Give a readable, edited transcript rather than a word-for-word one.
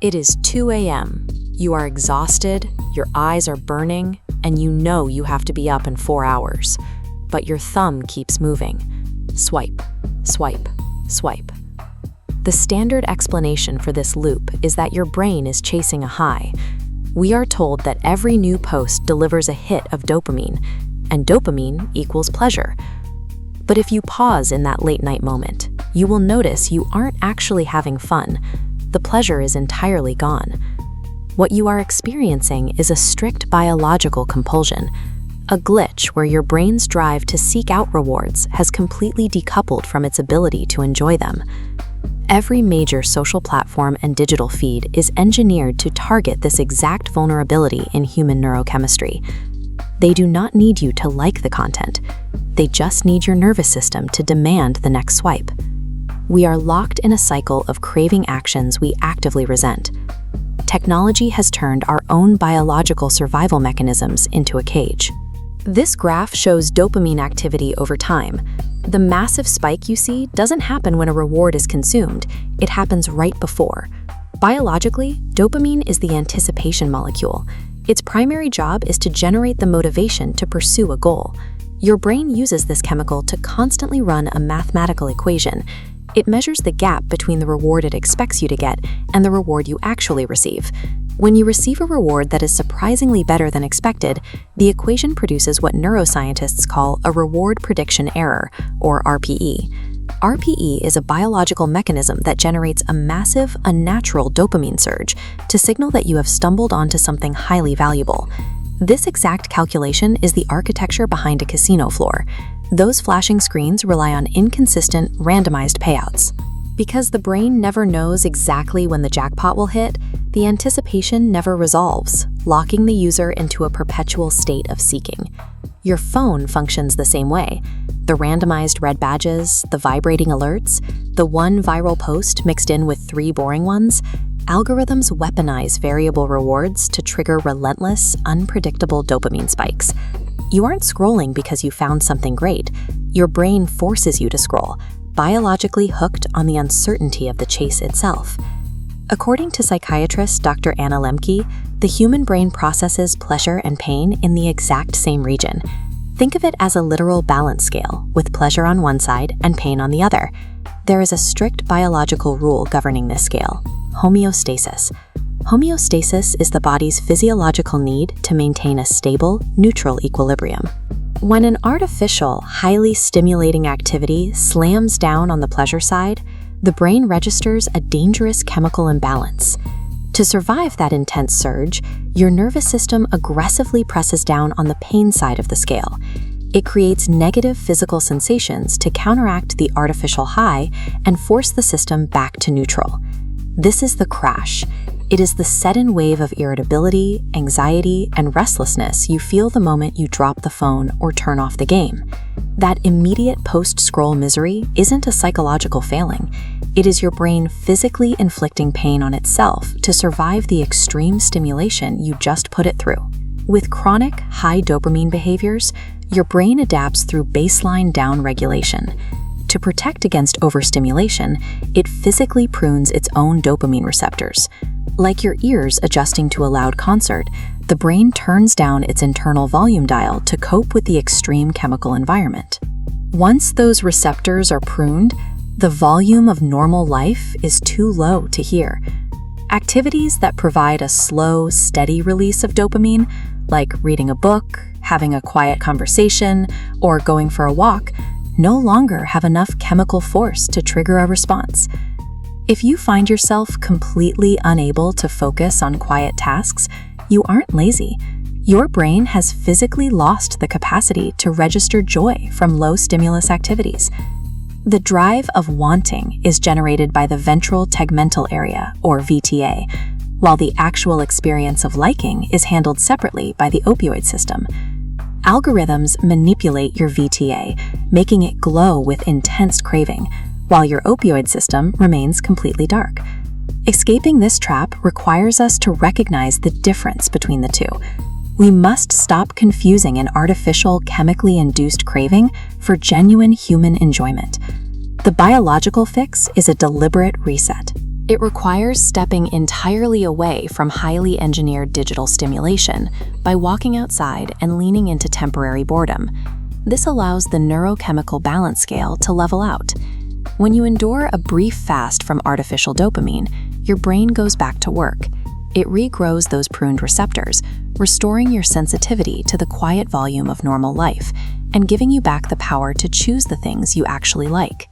It is 2 a.m. You are exhausted, your eyes are burning, and you know you have to be up in 4 hours. But your thumb keeps moving. Swipe, swipe, swipe. The standard explanation for this loop is that your brain is chasing a high. We are told that every new post delivers a hit of dopamine, and dopamine equals pleasure. But if you pause in that late-night moment, you will notice you aren't actually having fun. The pleasure is entirely gone. What you are experiencing is a strict biological compulsion, a glitch where your brain's drive to seek out rewards has completely decoupled from its ability to enjoy them. Every major social platform and digital feed is engineered to target this exact vulnerability in human neurochemistry. They do not need you to like the content. They just need your nervous system to demand the next swipe. We are locked in a cycle of craving actions we actively resent. Technology has turned our own biological survival mechanisms into a cage. This graph shows dopamine activity over time. The massive spike you see doesn't happen when a reward is consumed, it happens right before. Biologically, dopamine is the anticipation molecule. Its primary job is to generate the motivation to pursue a goal. Your brain uses this chemical to constantly run a mathematical equation. It measures the gap between the reward it expects you to get and the reward you actually receive. When you receive a reward that is surprisingly better than expected, the equation produces what neuroscientists call a reward prediction error, or RPE. RPE is a biological mechanism that generates a massive, unnatural dopamine surge to signal that you have stumbled onto something highly valuable. This exact calculation is the architecture behind a casino floor. Those flashing screens rely on inconsistent, randomized payouts. Because the brain never knows exactly when the jackpot will hit, the anticipation never resolves, locking the user into a perpetual state of seeking. Your phone functions the same way. The randomized red badges, the vibrating alerts, the one viral post mixed in with 3 boring ones, algorithms weaponize variable rewards to trigger relentless, unpredictable dopamine spikes. You aren't scrolling because you found something great. Your brain forces you to scroll, biologically hooked on the uncertainty of the chase itself. According to psychiatrist Dr. Anna Lemke, the human brain processes pleasure and pain in the exact same region. Think of it as a literal balance scale, with pleasure on one side and pain on the other. There is a strict biological rule governing this scale: homeostasis. Homeostasis is the body's physiological need to maintain a stable, neutral equilibrium. When an artificial, highly stimulating activity slams down on the pleasure side, the brain registers a dangerous chemical imbalance. To survive that intense surge, your nervous system aggressively presses down on the pain side of the scale. It creates negative physical sensations to counteract the artificial high and force the system back to neutral. This is the crash. It is the sudden wave of irritability, anxiety, and restlessness you feel the moment you drop the phone or turn off the game. That immediate post-scroll misery isn't a psychological failing. It is your brain physically inflicting pain on itself to survive the extreme stimulation you just put it through. With chronic, high dopamine behaviors, your brain adapts through baseline downregulation. To protect against overstimulation, it physically prunes its own dopamine receptors. Like your ears adjusting to a loud concert, the brain turns down its internal volume dial to cope with the extreme chemical environment. Once those receptors are pruned, the volume of normal life is too low to hear. Activities that provide a slow, steady release of dopamine, like reading a book, having a quiet conversation, or going for a walk, no longer have enough chemical force to trigger a response. If you find yourself completely unable to focus on quiet tasks, you aren't lazy. Your brain has physically lost the capacity to register joy from low-stimulus activities. The drive of wanting is generated by the ventral tegmental area, or VTA, while the actual experience of liking is handled separately by the opioid system. Algorithms manipulate your VTA, making it glow with intense craving, while your opioid system remains completely dark. Escaping this trap requires us to recognize the difference between the two. We must stop confusing an artificial, chemically induced craving for genuine human enjoyment. The biological fix is a deliberate reset. It requires stepping entirely away from highly engineered digital stimulation by walking outside and leaning into temporary boredom. This allows the neurochemical balance scale to level out. When you endure a brief fast from artificial dopamine, your brain goes back to work. It regrows those pruned receptors, restoring your sensitivity to the quiet volume of normal life and giving you back the power to choose the things you actually like.